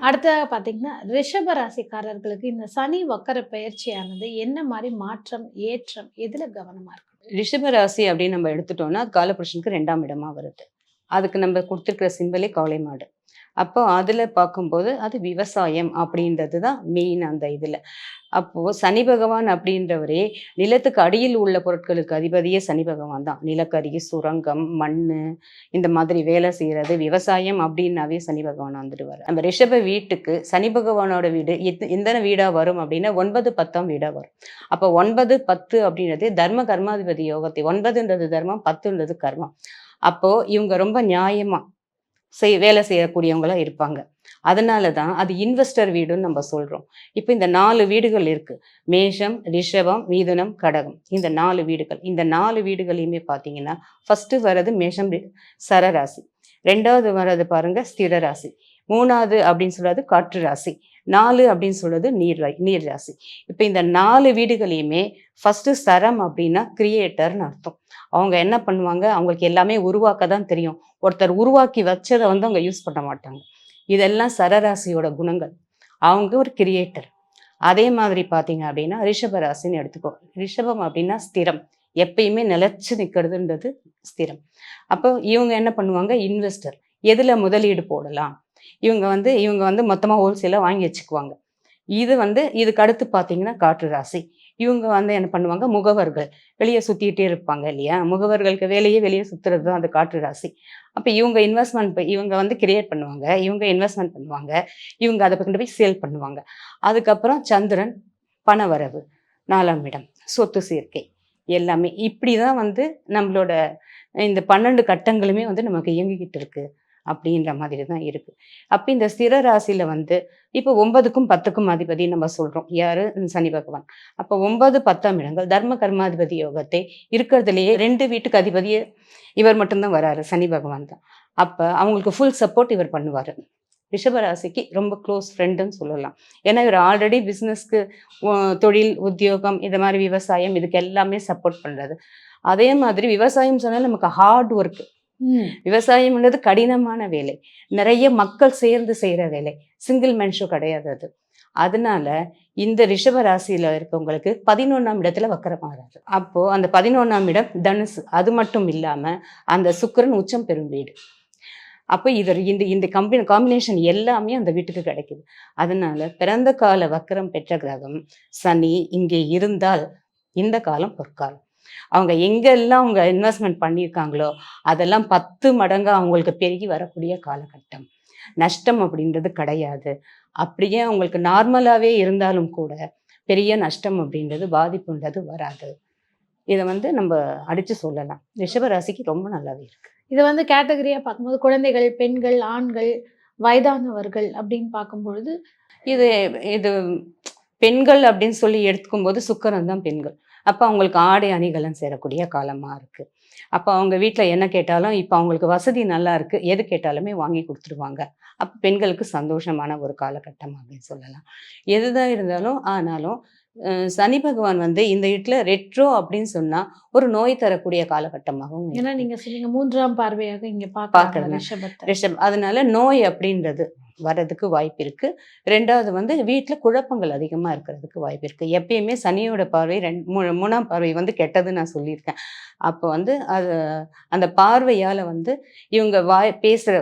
அடுத்ததாக பார்த்தீங்கன்னா, ரிஷப ராசிக்காரர்களுக்கு இந்த சனி வக்கர பெயர்ச்சியானது என்ன மாரி மாற்றம், ஏற்றம் எதுல கவனமா இருக்கணும்? ரிஷப ராசி அப்படின்னு நம்ம எடுத்துட்டோம்னா, அது காலபுருஷனுக்கு 2ஆம் இடமா வருது. அதுக்கு நம்ம குடுத்துருக்கிற சிம்பலே கவளை மாடு. அப்போ அதுல பார்க்கும்போது, அது விவசாயம் அப்படின்றது தான் மெயின் அந்த இதுல. அப்போ சனி பகவான் அப்படின்றவரே, நிலத்துக்கு அடியில் உள்ள பொருட்களுக்கு அதிபதியே சனி பகவான் தான். நிலக்கரி, சுரங்கம், மண்ணு இந்த மாதிரி வேலை செய்றது, விவசாயம் அப்படின்னாவே சனி பகவான் வந்துடுவாரு. நம்ம ரிஷப வீட்டுக்கு சனி பகவானோட வீடு எந்தன வீடா வரும் அப்படின்னா 9, 10ஆம் வீடா வரும். அப்போ 9, 10 அப்படின்றது தர்ம கர்மாதிபதி யோகத்தை 9ன்றது தர்மம், 10ன்றது கர்மம். அப்போ இவங்க ரொம்ப நியாயமா வேலை செய்யக்கூடியவங்களா இருப்பாங்க. அதனால தான் அது இன்வெஸ்டர் வீடுன்னு நம்ம சொல்றோம். இப்ப இந்த 4 வீடுகள் இருக்கு. மேஷம், ரிஷபம், மிதுனம், கடகம். இந்த 4 வீடுகள். இந்த 4 வீடுகளையுமே பார்த்தீங்கன்னா, ஃபர்ஸ்ட்டு வர்றது மேஷம் சரராசி. 2வது வர்றது பாருங்க ஸ்திர ராசி. 3வது அப்படின்னு சொல்றது காற்று ராசி. 4 அப்படின்னு சொல்றது நீர் ராசி. இப்ப இந்த 4 வீடுகளையுமே ஃபர்ஸ்ட்டு சரம் அப்படின்னா கிரியேட்டர்னு அர்த்தம். அவங்க என்ன பண்ணுவாங்க, அவங்களுக்கு எல்லாமே உருவாக்க தான் தெரியும். ஒருத்தர் உருவாக்கி வச்சதை வந்து அவங்க யூஸ் பண்ண மாட்டாங்க. இதெல்லாம் சரராசியோட குணங்கள். அவங்க ஒரு கிரியேட்டர். அதே மாதிரி பார்த்தீங்க அப்படின்னா ரிஷப ராசின்னு எடுத்துக்கோ. ரிஷபம் அப்படின்னா ஸ்திரம். எப்பயுமே நிலைச்சு நிற்கிறதுன்றது ஸ்திரம். அப்போ இவங்க என்ன பண்ணுவாங்க, இன்வெஸ்டர். எதுல முதலீடு போடலாம், இவங்க வந்து மொத்தமா ஹோல்சேலா வாங்கி வச்சுக்குவாங்க. இதுக்கு அடுத்து பார்த்தீங்கன்னா காற்று ராசி. இவங்க வந்து என்ன பண்ணுவாங்க, முகவர்கள். வெளியே சுத்திட்டே இருப்பாங்க இல்லையா? முகவர்களுக்கு வேலையே வெளியே சுத்துறது தான் அந்த காற்று ராசி. அப்ப இவங்க வந்து கிரியேட் பண்ணுவாங்க. இவங்க இன்வெஸ்ட்மென்ட் பண்ணுவாங்க. இவங்க அதை கொண்டு போய் சேல் பண்ணுவாங்க. அதுக்கப்புறம் சந்திரன், பணவரவு, 4ஆம் இடம், சொத்து சேர்க்கை எல்லாமே. இப்படிதான் வந்து நம்மளோட இந்த 12 கட்டங்களுமே வந்து நமக்கு இயங்கிக்கிட்டு இருக்கு. அப்படின்ற மாதிரி தான் இருக்கு. அப்ப இந்த ஸ்திர ராசியில வந்து இப்போ 9க்கும் 10க்கும் அதிபதி நம்ம சொல்றோம். யாரு? சனி பகவான். அப்போ 9, 10ஆம் இடங்கள் தர்ம கர்மாதிபதி யோகத்தை இருக்கிறதுலயே 2 வீட்டுக்கு அதிபதியே இவர் மட்டும்தான் வராரு. சனி பகவான் தான். அப்ப அவங்களுக்கு ஃபுல் சப்போர்ட் இவர் பண்ணுவாரு. ரிஷபராசிக்கு ரொம்ப க்ளோஸ் ஃப்ரெண்டுன்னு சொல்லலாம். ஏன்னா இவர் ஆல்ரெடி பிஸ்னஸ்க்கு தொழில், உத்தியோகம் இது மாதிரி விவசாயம் இதுக்கு எல்லாமே சப்போர்ட் பண்றது. அதே மாதிரி விவசாயம் சொன்னா நமக்கு ஹார்ட் ஒர்க். விவசாயம்ன்றது கடினமான வேலை. நிறைய மக்கள் சேர்ந்து செய்யற வேலை. சிங்கிள் மென்ஷோ கிடையாது அது. அதனால இந்த ரிஷப ராசியில இருக்கவங்களுக்கு 11ஆம் இடத்துல வக்கரமாறாரு. அப்போ அந்த 11ஆம் இடம் தனுசு. அது மட்டும் இல்லாம அந்த சுக்கிரன் உச்சம் பெறும் வீடு. அப்போ இந்த இந்த காம்பினேஷன் எல்லாமே அந்த வீட்டுக்கு கிடைக்குது. அதனால பிறந்த கால வக்கரம் பெற்ற கிரகம் சனி இங்கே இருந்தால் இந்த காலம் பொற்காலம். அவங்க எங்கெல்லாம் அவங்க இன்வெஸ்ட்மெண்ட் பண்ணியிருக்காங்களோ அதெல்லாம் 10 மடங்கா அவங்களுக்கு பெருகி வரக்கூடிய காலகட்டம். நஷ்டம் அப்படின்றது கிடையாது. அப்படியே அவங்களுக்கு நார்மலாவே இருந்தாலும் கூட பெரிய நஷ்டம் அப்படின்றது பாதிப்புன்றது வராது. இதை வந்து நம்ம அடிச்சு சொல்லலாம். ரிஷபராசிக்கு ரொம்ப நல்லாவே இருக்கு. இத வந்து கேட்டகரியா பார்க்கும்போது குழந்தைகள், பெண்கள், ஆண்கள், வயதானவர்கள் அப்படின்னு பார்க்கும்பொழுது, இது இது பெண்கள் அப்படின்னு சொல்லி எடுத்துக்கும்போது சுக்கிரன் தான் பெண்கள். அப்போ அவங்களுக்கு ஆடை அணிகலன் சேரக்கூடிய காலமா இருக்கு. அப்போ அவங்க வீட்ல என்ன கேட்டாலும் இப்போ அவங்களுக்கு வசதி நல்லா இருக்கு. எது கேட்டாலுமே வாங்கி குடுத்துருவாங்க. அப்ப பெண்களுக்கு சந்தோஷமான ஒரு காலகட்டம் அப்படின்னு சொல்லலாம். எதுதான் இருந்தாலும் ஆனாலும் சனி பகவான் வந்து இந்த வீட்ல ரெட்ரோ அப்படின்னு சொன்னா ஒரு நோய் தரக்கூடிய காலகட்டமாகவும் ஏன்னா இருக்கு. நீங்க சொன்னீங்க 3ஆம் பார்வையாக இங்க பார்க்கறாங்க பார்க்கறேன். ரிஷபத்த. அதனால நோய் அப்படின்றது வர்றதுக்கு வாய்ப்பு இருக்கு. 2வது வந்து வீட்ல குழப்பங்கள் அதிகமா இருக்கிறதுக்கு வாய்ப்பு இருக்கு. எப்பயுமே சனியோட பார்வை 3ஆம் பார்வை வந்து கெட்டதுன்னு நான் சொல்லியிருக்கேன். அப்போ வந்து அந்த பார்வையால வந்து இவங்க பேசுற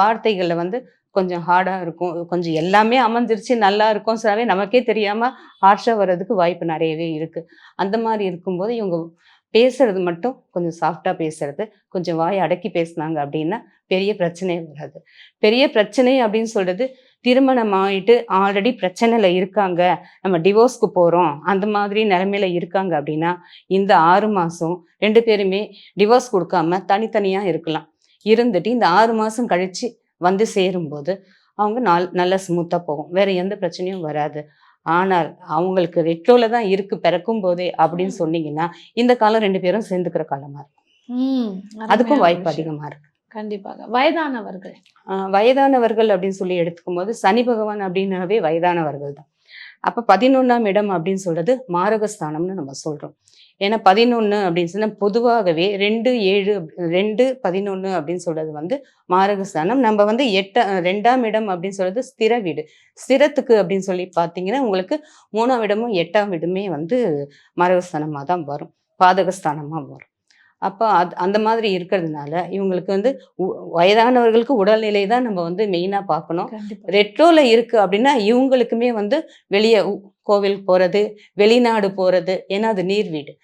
வார்த்தைகள்ல வந்து கொஞ்சம் ஹார்டா இருக்கும். கொஞ்சம் எல்லாமே அமைஞ்சிருச்சு நல்லா இருக்கும் சொன்னாவே நமக்கே தெரியாம ஹார்ஷா வர்றதுக்கு வாய்ப்பு நிறையவே இருக்கு. அந்த மாதிரி இருக்கும்போது இவங்க பேசுறது மட்டும் கொஞ்சம் சாஃப்டா பேசுறது, கொஞ்சம் வாய அடக்கி பேசுனாங்க அப்படின்னா பெரிய பிரச்சனையே வராது. பெரிய பிரச்சனை அப்படின்னு சொல்றது திருமணம் ஆயிட்டு ஆல்ரெடி பிரச்சனையில இருக்காங்க, நம்ம டிவோர்ஸ்க்கு போறோம் அந்த மாதிரி நிலைமையில இருக்காங்க அப்படின்னா இந்த 6 மாசம் 2 பேருமே டிவோர்ஸ் கொடுக்காம தனித்தனியா இருக்கலாம். இருந்துட்டு இந்த 6 மாசம் கழிச்சு வந்து சேரும்போது அவங்க நல்லா ஸ்மூத்தா போகும். வேற எந்த பிரச்சனையும் வராது. ஆனால் அவங்களுக்கு ரெட்ரோல தான் இருக்கு பிறக்கும் போதே அப்படின்னு சொன்னீங்கன்னா இந்த காலம் 2 பேரும் சேர்ந்துக்கிற காலமா இருக்கும். அதுக்கும் அருமையான வாய்ப்பு விஷயம். அதிகமா இருக்கு. கண்டிப்பாக. வயதானவர்கள். வயதானவர்கள் அப்படின்னு சொல்லி எடுத்துக்கும் போது சனி பகவான் அப்படின்னாவே வயதானவர்கள் தான். அப்ப 11ஆம் இடம் அப்படின்னு சொல்றது மாரகஸ்தானம்னு நம்ம சொல்றோம். ஏன்னா 11 அப்படின்னு சொன்னா பொதுவாகவே 2, 7 2, 11 அப்படின்னு சொல்றது வந்து மாரகஸ்தானம். நம்ம வந்து 2ஆம் இடம் அப்படின்னு சொல்றது ஸ்திர வீடு. ஸ்திரத்துக்கு அப்படின்னு சொல்லி பார்த்தீங்கன்னா, உங்களுக்கு 3ஆம் இடமும் 8ஆம் இடமே வந்து மாரகஸ்தானமா தான் வரும். பாதகஸ்தானமா வரும். அப்ப அந்த மாதிரி இருக்கிறதுனால, இவங்களுக்கு வந்து உ வயதானவர்களுக்கு உடல்நிலை தான் நம்ம வந்து மெயினா பார்க்கணும். கண்டிப்பா. ரெட்ரோல இருக்கு அப்படின்னா, இவங்களுக்குமே வந்து வெளிய கோவில் போறது, வெளிநாடு போறது. ஏன்னா அது நீர் வீடு.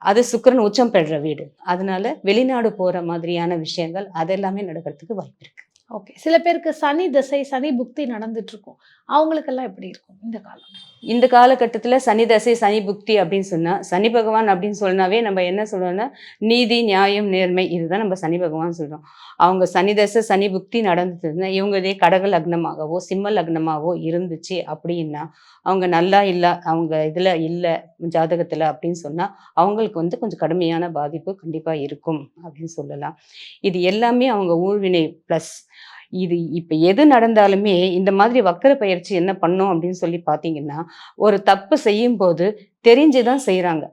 அது சுக்கிரன் உச்சம் பெறுற வீடு. அதனால வெளிநாடு போற மாதிரியான விஷயங்கள் அதெல்லாமே நடக்கிறதுக்கு வாய்ப்பு இருக்கு. ஓகே. சில பேருக்கு சனி திசை, சனி புக்தி நடந்துட்டு இருக்கும். அவங்களுக்கெல்லாம் எப்படி இருக்கும் இந்த காலம்? இந்த காலகட்டத்தில சனி தசை, சனி புக்தி அப்படின்னு சொன்னா, சனி பகவான் அப்படின்னு சொன்னாவே நம்ம என்ன சொல்றோம்னா, நீதி, நியாயம், நேர்மை இதுதான் நம்ம சனி பகவான் சொல்றோம். அவங்க சனி தசை, சனி புக்தி நடந்ததுன்னா, இவங்க இதே கடக லக்னமாகவோ, சிம்ம லக்னமாவோ இருந்துச்சு அப்படின்னா, அவங்க நல்லா இல்ல, அவங்க இதுல இல்ல ஜாதகத்துல அப்படின்னு சொன்னா, அவங்களுக்கு வந்து கொஞ்சம் கடுமையான பாதிப்பு கண்டிப்பா இருக்கும் அப்படின்னு சொல்லலாம். இது எல்லாமே அவங்க ஊழ்வினை பிளஸ். இது இப்ப எது நடந்தாலுமே இந்த மாதிரி வக்கர பயிற்சி என்ன பண்ணும் அப்படின்னு சொல்லி பார்த்தீங்கன்னா, ஒரு தப்பு செய்யும்போது தெரிஞ்சு தான் செய்றாங்க.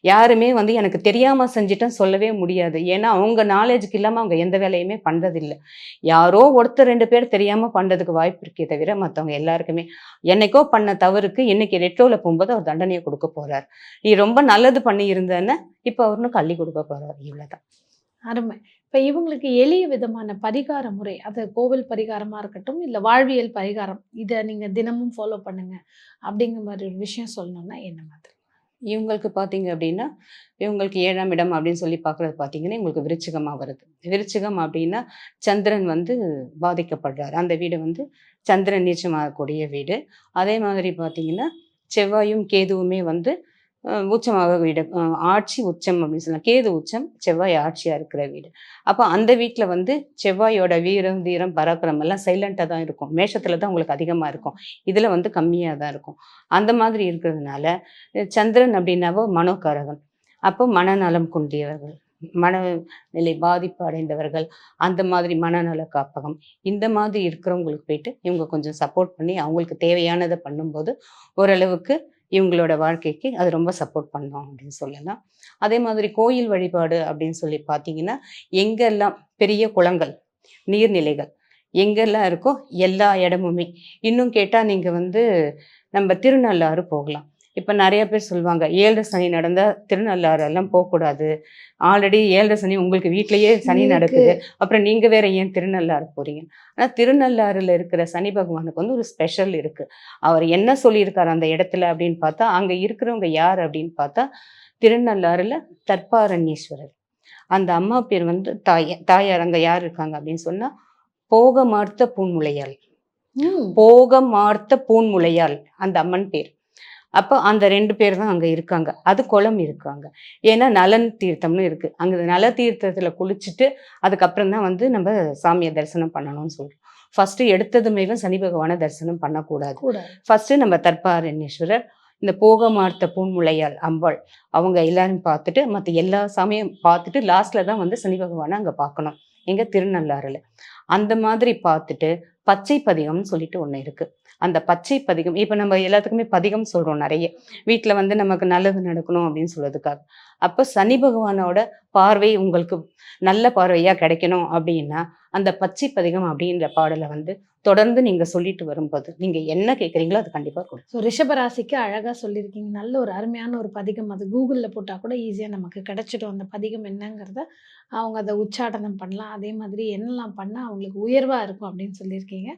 யாருமே வந்து எனக்கு தெரியாம செஞ்சுட்டேன்னு சொல்லவே முடியாது. ஏன்னா, அவங்க நாலேட்ஜ்க்கு இல்லாம அவங்க எந்த வேலையுமே பண்றதில்ல. யாரோ ஒருத்தர் 2 பேர் தெரியாம பண்றதுக்கு வாய்ப்பு இருக்கே தவிர, மத்தவங்க எல்லாருக்குமே என்னைக்கோ பண்ண தவறுக்கு இன்னைக்கு ரெட்ரோல போம்போது அவர் தண்டனைய குடுக்க போறார். நீ ரொம்ப நல்லது பண்ணியிருந்தன்னா, இப்ப அவர் உனக்கு அள்ளி குடுக்க போறார். இவ்வளதான். அருமை. இப்ப இவங்களுக்கு எளிய விதமான பரிகார முறை, அது கோவில் பரிகாரமா இருக்கட்டும், இல்ல வாழ்வியல் பரிகாரம், இத நீங்க தினமும் ஃபாலோ பண்ணுங்க அப்படிங்கிற மாரி ஒரு விஷயம் சொல்லணும்னா என்ன மாதிரி? இவங்களுக்கு பார்த்தீங்க அப்படின்னா, இவங்களுக்கு 7ஆம் இடம் அப்படின்னு சொல்லி பார்க்குறது பார்த்தீங்கன்னா, இவங்களுக்கு விருச்சிகமா வருது. விருச்சிகம் அப்படின்னா, சந்திரன் வந்து பாதிக்கப்படுறாரு. அந்த வீடு வந்து சந்திரன் நீச்சமாகக்கூடிய வீடு. அதே மாதிரி பார்த்தீங்கன்னா, செவ்வாயும் கேதுவுமே வந்து உச்சமாக வீடு. ஆட்சி உச்சம் அப்படின்னு சொல்லலாம். கேது உச்சம், செவ்வாய் ஆட்சியா இருக்கிற வீடு. அப்ப அந்த வீட்ல வந்து செவ்வாயோட வீரம், தீரம், பராக்கிரமம் எல்லாம் சைலன்ட்டா தான் இருக்கும். மேஷத்துல தான் உங்களுக்கு அதிகமா இருக்கும். இதுல வந்து கம்மியா தான் இருக்கும். அந்த மாதிரி இருக்கிறதுனால, சந்திரன் அப்படின்னாவோ மனோகாரகன். அப்போ மனநலம் குன்றியவர்கள், மனநிலை பாதிப்பு அடைந்தவர்கள், அந்த மாதிரி மனநல காப்பகம், இந்த மாதிரி இருக்கிறவங்களுக்கு போயிட்டு இவங்க கொஞ்சம் சப்போர்ட் பண்ணி அவங்களுக்கு தேவையானத பண்ணும்போது, ஓரளவுக்கு இவங்களோட வாழ்க்கைக்கு அது ரொம்ப சப்போர்ட் பண்ணும் அப்படின்னு சொல்லலாம். அதே மாதிரி கோயில் வழிபாடு அப்படின்னு சொல்லி பார்த்தீங்கன்னா, எங்கெல்லாம் பெரிய குளங்கள், நீர்நிலைகள் எங்கெல்லாம் இருக்கோ எல்லா இடமுமே. இன்னும் கேட்டா நீங்க வந்து நம்ம திருநள்ளாறு போகலாம். இப்ப நெறைய பேர் சொல்லுவாங்க, 7 சனி நடந்தா திருநள்ளாறு எல்லாம் போக்கூடாது. ஆல்ரெடி 7 சனி உங்களுக்கு வீட்லயே சனி இருக்கு. நடக்குது. அப்புறம் நீங்க வேற ஏன் திருநள்ளாறு போறீங்க? ஆனா திருநள்ளாறுல இருக்கிற சனி பகவானுக்கு வந்து ஒரு ஸ்பெஷல் இருக்கு. அவர் என்ன சொல்லியிருக்காரு அந்த இடத்துல அப்படின்னு பார்த்தா, அங்க இருக்கிறவங்க யார் அப்படின்னு பார்த்தா, திருநள்ளாறுல தர்ப்பாரண்யேஸ்வரர். அந்த அம்மா பேர் வந்து தாயார் அங்க யார் இருக்காங்க அப்படின்னு சொன்னா, போகமார்த்த பூன்முலையாள். ம். போகமார்த்த பூன்முலையாள் அந்த அம்மன் பேர். அப்போ அந்த 2 பேர் தான் அங்க இருக்காங்க. அது குளம் இருக்கு அங்க. ஏன்னா நலன் தீர்த்தம்னு இருக்கு. அங்க நல தீர்த்தத்துல குளிச்சுட்டு, அதுக்கப்புறம் தான் வந்து நம்ம சாமிய தரிசனம் பண்ணணும்னு சொல்றோம். ஃபர்ஸ்ட்டு எடுத்ததுமேவே சனி பகவான தரிசனம் பண்ணக்கூடாது. கூடாது. ஃபர்ஸ்ட்டு நம்ம தர்ப்பாரண்யேஸ்வரர், இந்த போகமார்த்த பூன்முலையாள் அம்பாள், அவங்க எல்லாரும் பார்த்துட்டு, மத்த எல்லா சாமியும் பார்த்துட்டு, லாஸ்ட்ல தான் வந்து சனி பகவான அங்க பார்க்கணும். எங்க திருநள்ளாறுல. அந்த மாதிரி பார்த்துட்டு, பச்சை பதிகம்னு சொல்லிட்டு ஒண்ணு இருக்கு. அந்த பச்சை பதிகம் இப்ப நம்ம எல்லாத்துக்குமே பதிகம் சொல்றோம் நெறைய. வீட்ல வந்து நமக்கு நல்லது நடக்கணும் அப்படின்னு சொல்றதுக்காக. அப்ப சனி பகவானோட பார்வை உங்களுக்கு நல்ல பார்வையா கிடைக்கணும் அப்படின்னா, அந்த பச்சை பதிகம் அப்படின்ற பாடல வந்து தொடர்ந்து நீங்க சொல்லிட்டு வரும்போது, நீங்க என்ன கேட்கிறீங்களோ அது கண்டிப்பா கொடுக்கும். ஸோ ரிஷப ராசிக்கு அழகா சொல்லியிருக்கீங்க. நல்ல ஒரு அருமையான ஒரு பதிகம். அது கூகுள்ல போட்டா கூட ஈஸியா நமக்கு கிடைச்சிடும். அந்த பதிகம் என்னங்கிறத அவங்க அத உச்சாடனம் பண்ணலாம். அதே மாதிரி என்னலாம் பண்ணா அவங்களுக்கு உயர்வா இருக்கும் அப்படின்னு சொல்லியிருக்கீங்க.